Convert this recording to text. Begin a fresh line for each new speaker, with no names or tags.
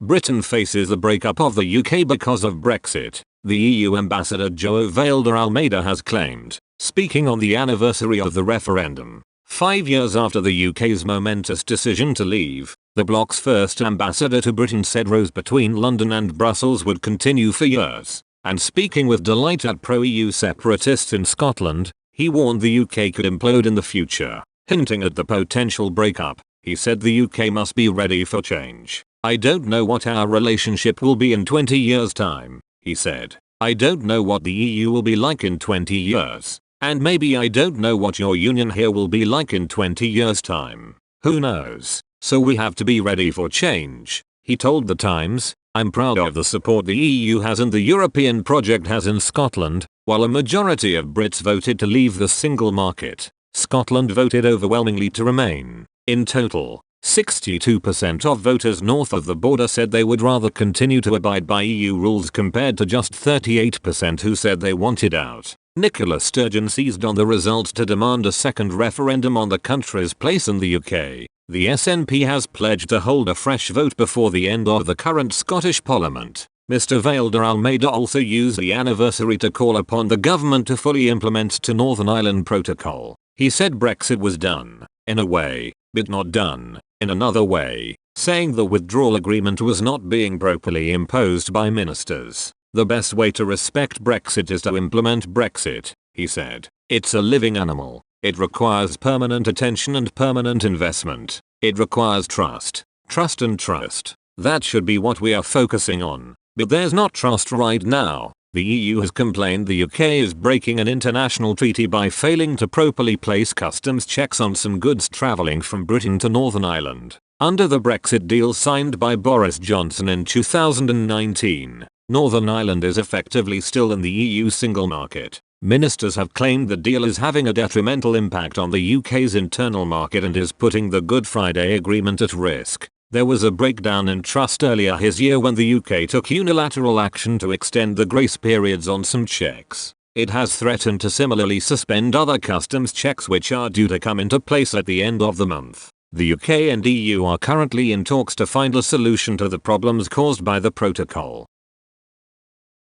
Britain faces a breakup of the UK because of Brexit, the EU ambassador João Vieira Almeida has claimed, speaking on the anniversary of the referendum. 5 years after the UK's momentous decision to leave, the bloc's first ambassador to Britain said rows between London and Brussels would continue for years. And speaking with delight at pro-EU separatists in Scotland, he warned the UK could implode in the future. Hinting at the potential breakup, he said the UK must be ready for change. "I don't know what our relationship will be in 20 years' time," he said. "I don't know what the EU will be like in 20 years. And maybe I don't know what your union here will be like in 20 years' time. Who knows? So we have to be ready for change," he told The Times. "I'm proud of the support the EU has and the European project has in Scotland. While a majority of Brits voted to leave the single market, Scotland voted overwhelmingly to remain. In total, 62% of voters north of the border said they would rather continue to abide by EU rules compared to just 38% who said they wanted out." Nicola Sturgeon seized on the result to demand a second referendum on the country's place in the UK. The SNP has pledged to hold a fresh vote before the end of the current Scottish Parliament. Mr Vieira Almeida also used the anniversary to call upon the government to fully implement the Northern Ireland Protocol. He said Brexit was done, in a way, but not done, in another way, saying the withdrawal agreement was not being properly imposed by ministers. "The best way to respect Brexit is to implement Brexit," he said. "It's a living animal. It requires permanent attention and permanent investment. It requires trust. Trust and trust. That should be what we are focusing on. But there's not trust right now." The EU has complained the UK is breaking an international treaty by failing to properly place customs checks on some goods travelling from Britain to Northern Ireland. Under the Brexit deal signed by Boris Johnson in 2019, Northern Ireland is effectively still in the EU single market. Ministers have claimed the deal is having a detrimental impact on the UK's internal market and is putting the Good Friday Agreement at risk. There was a breakdown in trust earlier this year when the UK took unilateral action to extend the grace periods on some checks. It has threatened to similarly suspend other customs checks which are due to come into place at the end of the month. The UK and EU are currently in talks to find a solution to the problems caused by the protocol.